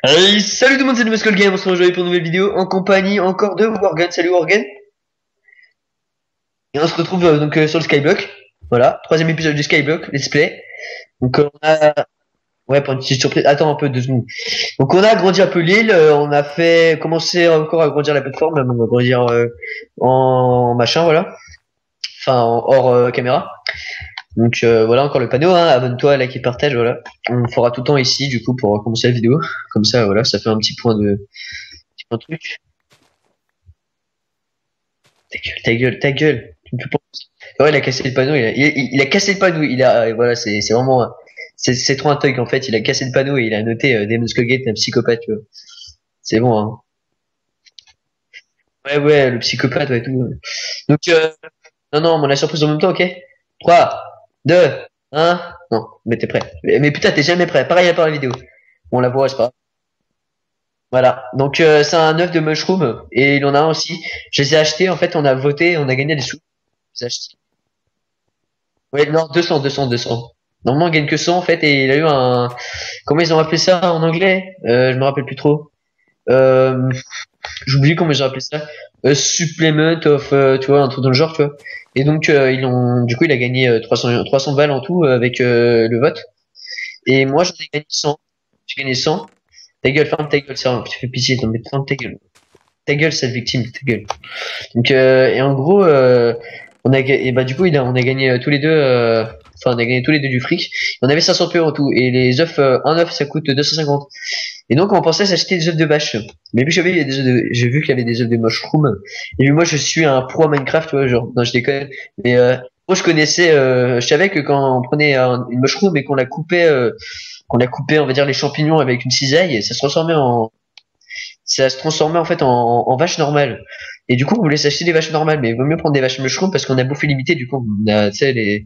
Salut tout le monde, c'est Muscle Game, on se retrouve aujourd'hui pour une nouvelle vidéo en compagnie encore de Worgen. Salut Worgen. Et on se retrouve sur le Skyblock. Voilà, troisième épisode du Skyblock, let's play. Donc on a... Ouais, pour une petite surprise. Attends un peu, 2 secondes. Donc on a agrandi un peu l'île, on a fait commencer encore à agrandir la plateforme, là, on va agrandir en machin, voilà. Enfin, hors caméra. Donc voilà encore le panneau, hein. Abonne-toi, like et partage, voilà. On fera tout le temps ici du coup pour commencer la vidéo. Comme ça, voilà, ça fait un petit point de... Petit point de truc. Ta gueule, ta gueule, ta gueule. Ouais, il a cassé le panneau. Il a cassé le panneau. Voilà, c'est vraiment, c'est trop un thug en fait. Il a cassé le panneau et il a noté Demon's Gate, un psychopathe. Tu vois. C'est bon. Hein. Ouais, ouais, le psychopathe, ouais, tout. Donc, non, non, on la surprise en même temps, ok. 3, 2, 1. Non, mais t'es prêt. Mais putain, t'es jamais prêt. Pareil à part la vidéo. On la voit, c'est pas grave. Voilà. Donc, c'est un œuf de mushroom et il en a un aussi. Je les ai achetés. En fait, on a voté, on a gagné des sous. Je les ai achetés. Ouais, non, 200, 200, 200. Normalement, on gagne que 100 en fait, et il a eu un... Comment ils ont appelé ça en anglais Je me rappelle plus trop. Euh, J'oublie comment ils ont appelé ça. Supplement of, tu vois, un truc dans le genre, tu vois. Et donc, du coup, il a gagné 300 balles en tout avec le vote. Et moi, j'en ai gagné 100. J'ai gagné 100. Ta gueule, ferme ta gueule, ça, tu fais pitié, non, mais ferme ta gueule. Ta gueule, cette victime, ta gueule. Donc, et en gros, et bah du coup, on a gagné tous les deux, enfin, on a gagné tous les deux du fric. On avait 500 euros en tout, et les œufs, un œuf, ça coûte 250. Et donc, on pensait s'acheter des œufs de vache. Mais vu que j'ai vu qu'il y avait des œufs de mushroom, et vu moi, je suis un pro à Minecraft, tu vois, genre, non, je déconne. Mais moi, je connaissais, je savais que quand on prenait une mushroom et qu'on la coupait, on va dire les champignons avec une cisaille, ça se transformait en fait en vache normale. Et du coup, on voulait s'acheter des vaches normales, mais il vaut mieux prendre des vaches mushroom parce qu'on a bouffé limité. Du coup, on a, tu sais,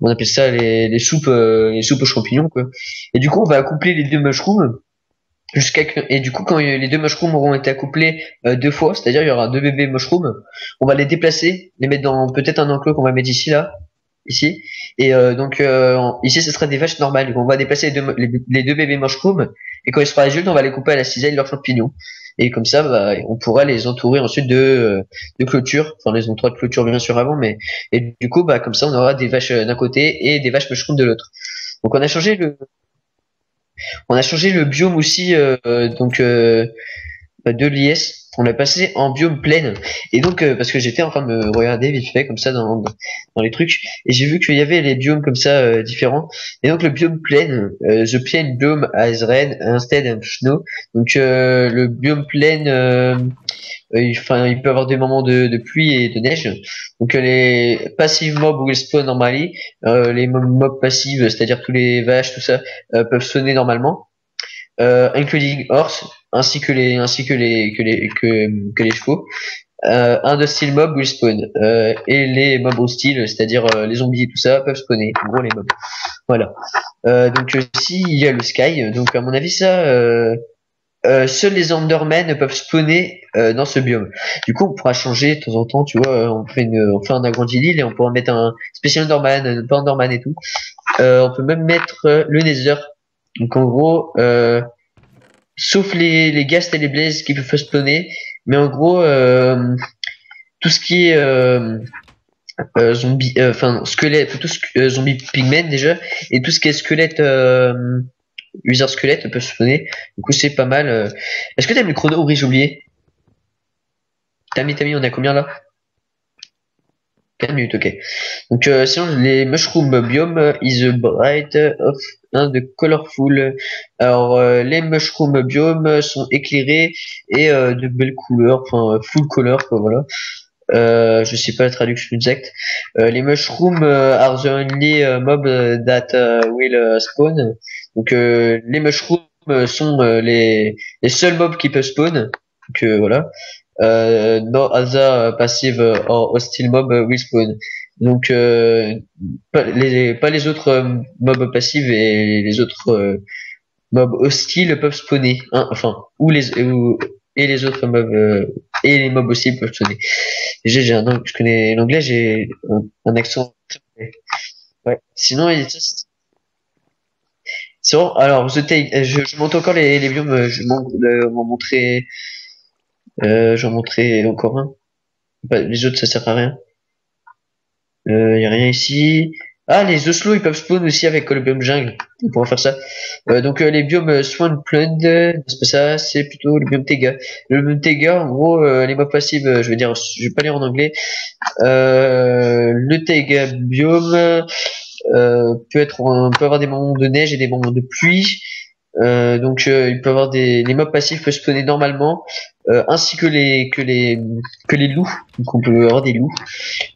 on appelle ça les soupes aux champignons, quoi. Et du coup, on va accoupler les deux mushrooms et du coup, quand les deux mushrooms auront été accouplés 2 fois, c'est-à-dire il y aura 2 bébés mushrooms, on va les déplacer, les mettre dans peut-être un enclos qu'on va mettre ici, là, ici. Et donc ici, ce sera des vaches normales. Donc, on va déplacer les deux bébés mushrooms et quand ils seront adultes, on va les couper à la cisaille leurs champignons. Et comme ça, bah, on pourra les entourer ensuite de clôture. Enfin, les endroits de clôture bien sûr avant, mais et du coup, bah, comme ça, on aura des vaches d'un côté et des vaches mushrooms de l'autre. Donc, on a changé le biome aussi, de l'IS. On l'a passé en biome plaine. Et donc, parce que j'étais en train de me regarder vite fait comme ça dans les trucs, et j'ai vu qu'il y avait les biomes comme ça différents. Et donc le biome plaine, the plain biome has rain instead of snow. Donc le biome plaine, enfin, il peut avoir des moments de pluie et de neige. Donc les passive mobs will spawn normally. Les mobs passives, c'est-à-dire tous les vaches, tout ça, peuvent spawner normalement, including horse, ainsi que les chevaux. Un de style mob will spawn, et les mobs hostiles, c'est-à-dire les zombies et tout ça, peuvent spawner. En gros, les mobs. Voilà. Donc si il y a le sky, donc à mon avis ça, seuls les Endermen peuvent spawner dans ce biome. Du coup, on pourra changer de temps en temps, tu vois, on fait un agrandi l'île et on pourra mettre un spécial Enderman, pas Enderman et tout. On peut même mettre le Nether. Donc en gros, sauf les ghasts et les blazes qui peuvent spawner, mais en gros, tout ce qui est zombie, enfin squelette, plutôt zombie pigmen déjà, et tout ce qui est squelette, user squelette peut spawner. Du coup, c'est pas mal. Est-ce que t'as mis le chrono? Oui, j'ai oublié. T'as mis, on a combien là? 4 minutes, ok. Donc, sinon, les mushroom biome is a bright of de colorful. Alors, les mushroom biome sont éclairés et de belles couleurs, enfin, full color, quoi, voilà. Je sais pas la traduction exacte. Les mushrooms are the only mob that will spawn. Donc, les mushrooms sont les seuls mobs qui peuvent spawn. Donc, voilà. No other passive or hostile mob will spawn. Donc pas les autres mobs passifs et les autres mobs hostiles peuvent spawner. Hein, enfin, et les autres mobs et les mobs hostiles peuvent spawner. Je connais l'anglais, j'ai un accent. Ouais. Sinon, C'est bon. Alors, je monte encore les biomes. Je m'en montrer. J'en montrer encore un. Bah, les autres, ça sert à rien. Y a rien ici. Ah, les Oslo, ils peuvent spawn aussi avec le biome jungle. On pourra faire ça. Donc, les biomes Swampland, c'est pas ça, c'est plutôt le biome Taiga. Le biome Taiga, en gros, les mobs passifs, je vais dire, je vais pas lire en anglais. Le Taiga biome on peut avoir des moments de neige et des moments de pluie. Donc il peut avoir les mobs passifs peuvent spawner normalement, ainsi que les loups. Donc on peut avoir des loups.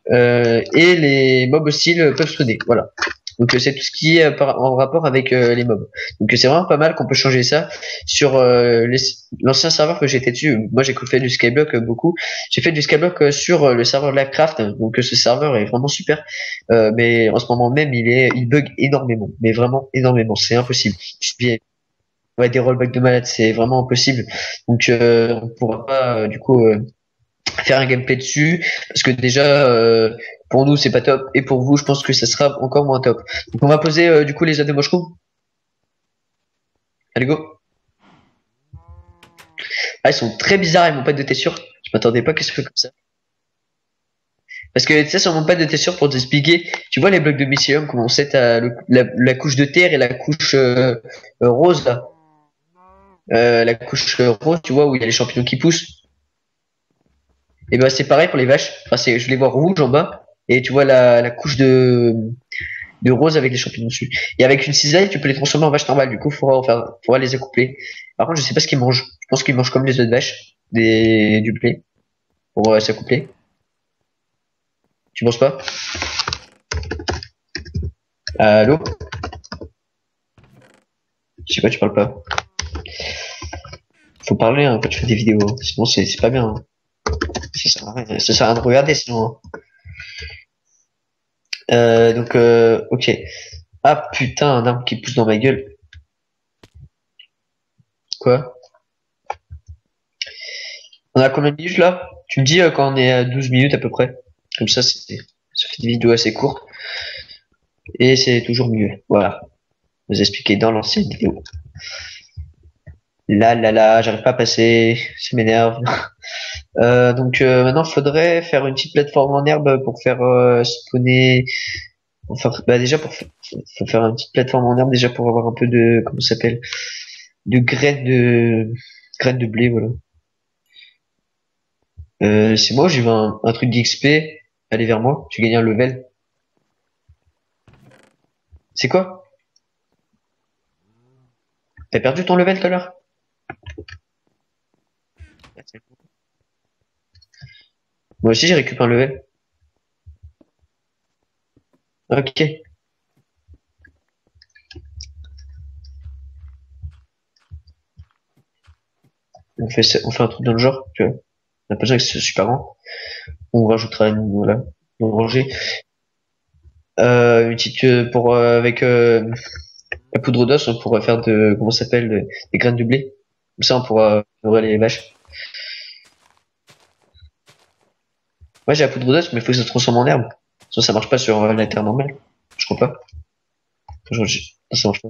Et les mobs hostiles peuvent spawner. Voilà. Donc c'est tout ce qui est en rapport avec les mobs. Donc c'est vraiment pas mal qu'on peut changer ça sur l'ancien serveur que j'étais dessus. Moi j'ai fait du skyblock beaucoup. J'ai fait du skyblock sur le serveur Livecraft. Donc ce serveur est vraiment super. Mais en ce moment même il bug énormément. Mais vraiment énormément. C'est impossible. Ouais, des rollbacks de malade, c'est vraiment impossible. Donc on pourra pas du coup faire un gameplay dessus parce que déjà pour nous c'est pas top et pour vous je pense que ça sera encore moins top. Donc on va poser du coup les œufs de mushroom. Allez go. Ah ils sont très bizarres ils m'ont pas de texture. Je m'attendais pas que ce soit comme ça. Parce que tu sais sur mon pad de texture pour t'expliquer, tu vois les blocs de mycélium comment c'est la couche de terre et la couche rose là. La couche rose tu vois où il y a les champignons qui poussent. Et ben c'est pareil pour les vaches. Enfin, je les vois rouges en bas et tu vois la couche de rose avec les champignons dessus. Et avec une cisaille, tu peux les transformer en vaches normales. Du coup, faudra les accoupler. Par contre, je sais pas ce qu'ils mangent. Je pense qu'ils mangent comme les autres vaches, du blé pour s'accoupler. Tu penses pas? Allô? Je sais pas, tu parles pas. Faut parler hein, quand tu fais des vidéos. Sinon, c'est pas bien. Hein. Ça sert à rien. Ça sert à rien de regarder sinon. Donc, ok. Ah putain, un arbre qui pousse dans ma gueule. Quoi? On a combien de minutes là? Tu me dis quand on est à 12 minutes à peu près. Comme ça, ça fait des vidéos assez courtes. Et c'est toujours mieux. Voilà. Vous expliquer dans l'ancienne vidéo. Là, j'arrive pas à passer. Ça m'énerve. Donc maintenant, faudrait faire une petite plateforme en herbe pour faire spawner. Bah déjà faut faire une petite plateforme en herbe déjà pour avoir un peu de comment ça s'appelle de graines de blé voilà. C'est moi j'ai vu un truc d'XP. Allez vers moi. Tu gagnes un level. C'est quoi? T'as perdu ton level tout à l'heure? Moi aussi j'ai récupéré un level. Ok. On fait un truc dans le genre, tu vois. On a pas besoin que ce soit super grand. On rajoutera une, voilà, une rangée. Une petite, avec, la poudre d'os, on pourra faire comment ça s'appelle, des graines de blé. Comme ça, on pourra nourrir les vaches. Ouais, j'ai la poudre d'os, mais il faut que ça se transforme en herbe. Sinon, ça marche pas sur la terre normale. Je crois pas. Ça marche pas.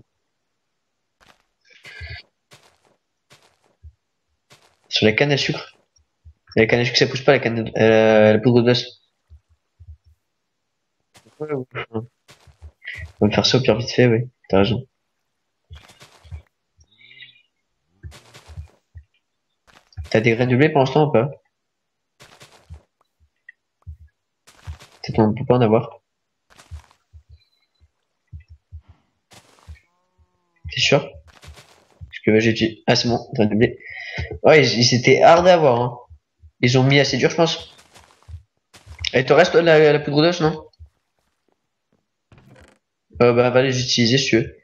Sur la canne à sucre. Et la canne à sucre, ça pousse pas la poudre d'os. Ouais, ouais. On va faire ça au pire vite fait, ouais. T'as raison. T'as des graines de blé pour l'instant ou pas? Peut-être on peut pas en avoir. T'es sûr? Parce que j'ai dit, ah, c'est bon, graines de blé. Ouais, ils étaient hard à avoir, hein. Ils ont mis assez dur, je pense. Et te reste la poudre d'os, non? Bah, va les utiliser si tu veux.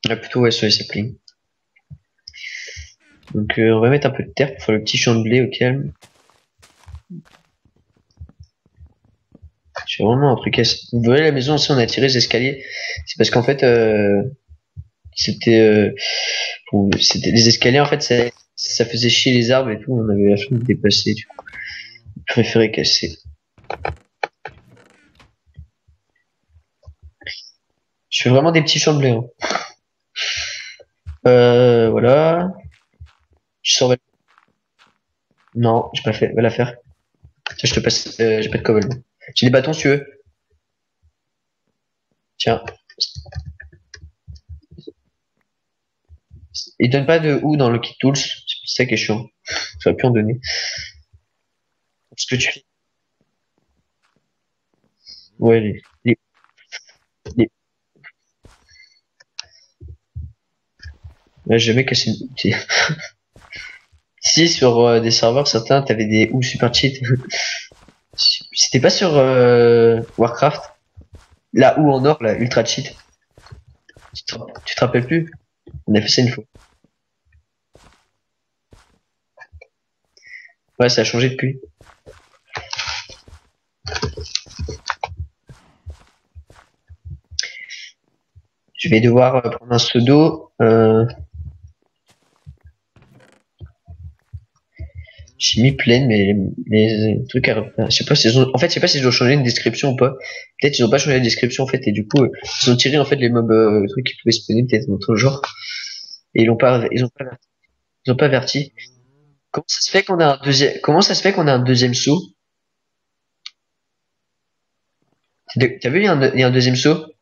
Ah, plutôt, ouais, sur les saplings. Donc, on va mettre un peu de terre pour faire le petit champ de blé au calme. C'est vraiment un truc Vous voyez la maison aussi, on a tiré les escaliers. C'est parce qu'en fait, c'était, c'était les escaliers, en fait, ça faisait chier les arbres et tout. On avait la flemme de dépasser, du coup. Je préférais casser. Je fais vraiment des petits champs de blé. Hein. Voilà. Je sors. Non, j'ai pas fait. Va la faire. Tiens, je te passe. J'ai pas de cobble. J'ai des bâtons si tu veux. Tiens. Il donne pas de où dans le kit tools. C'est ça qui est chiant. J'aurais pu en donner. Ce que tu fais. Ouais, les... Ouais, j'ai jamais cassé une... Si, sur des serveurs, certains, t'avais des ou super cheat. C'était pas sur Warcraft. La ou en or, la ultra cheat. Tu te rappelles plus? On a fait ça une fois. Ouais, ça a changé depuis. Je vais devoir prendre un pseudo. J'ai mis plein, mais les trucs à... Je sais pas si ils ont... En fait, je sais pas si ils ont changé une description ou pas. Peut-être ils ont pas changé la description, en fait, et du coup, ils ont tiré, en fait, les mobs, trucs qui pouvaient spawner, peut-être, dans autre genre. Et ils ont pas averti. Comment ça se fait qu'on a un deuxième, comment ça se fait qu'on a un deuxième saut? T'as vu, il y a un deuxième saut?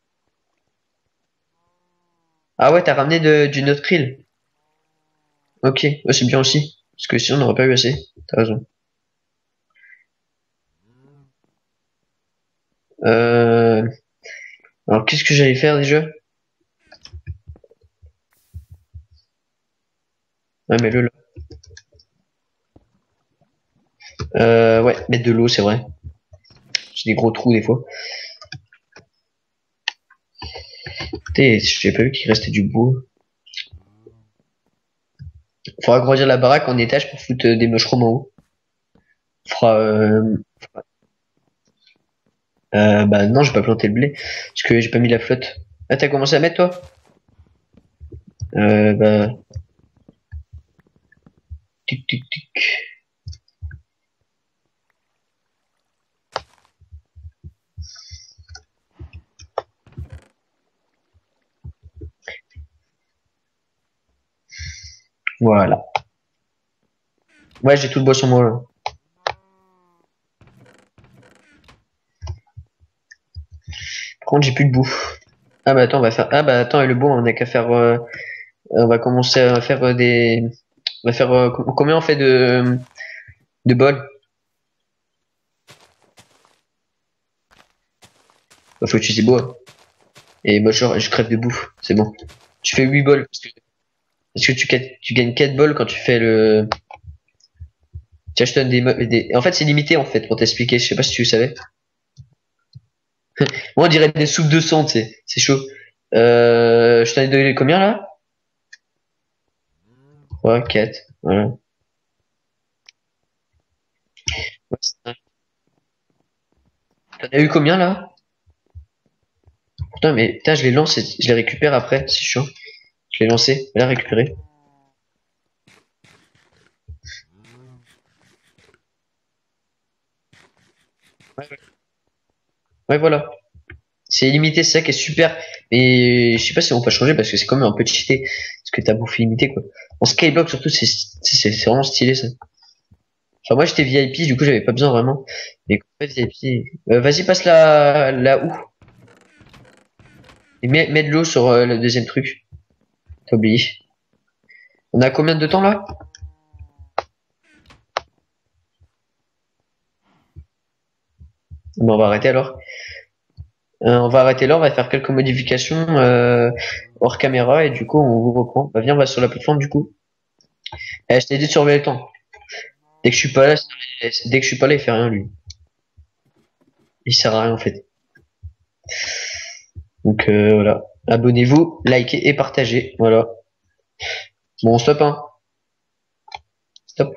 Ah ouais, t'as ramené d'une autre île. Ok, ouais, c'est bien aussi. Parce que sinon, on n'aurait pas eu assez. T'as raison. Euh... Alors, qu'est-ce que j'allais faire déjà? Ouais, mais là. Ouais, mettre de l'eau, c'est vrai. J'ai des gros trous des fois. Putain, j'ai pas vu qu'il restait du bois. Faudra agrandir la baraque en étage pour foutre des mushrooms en haut. Fera, bah non, j'ai pas planté le blé. Parce que j'ai pas mis la flotte. Ah, t'as commencé à mettre toi? Bah, tic tic tic. Voilà. Ouais, j'ai tout le bois sur moi là. Par contre, j'ai plus de bouffe. Ah bah attends, on va faire. Ah bah attends, et le bois, on a qu'à faire. On va commencer à faire des. On va faire. Combien on fait de bols? Bah, faut utiliser bois. Et moi, je crève de bouffe. C'est bon. Tu fais 8 bols. Parce que tu gagnes 4 bols quand tu fais le. Tiens, je te donne des. En fait, c'est limité en fait pour t'expliquer. Je sais pas si tu savais. Moi, on dirait des soupes de sang, tu sais. C'est chaud. Je t'en ai donné combien là? 3, 4. Voilà. Ouais, t'en as eu combien là? Putain, mais putain, je les lance et je les récupère après. C'est chaud. Je l'ai lancé. Elle a récupéré. Ouais, ouais, voilà. C'est illimité, c'est ça qui est super. Et je sais pas si on peut changer parce que c'est quand même un peu cheaté. Parce que t'as bouffé limité quoi. En skyblock surtout, c'est vraiment stylé ça. Enfin, moi j'étais VIP, du coup j'avais pas besoin vraiment. Mais en fait, VIP. Vas-y, passe la où? Et mets de l'eau sur le deuxième truc. T'as oublié. On a combien de temps là? Bon, on va arrêter alors. On va arrêter là, on va faire quelques modifications hors caméra et du coup on vous reprend. Bah, viens, on va sur la plateforme du coup. Je t'ai dit de surveiller le temps. Dès que je suis pas là, dès que je suis pas là, il fait rien lui. Il sert à rien en fait. Donc voilà. Abonnez-vous, likez et partagez. Voilà. Bon, stop hein. Stop.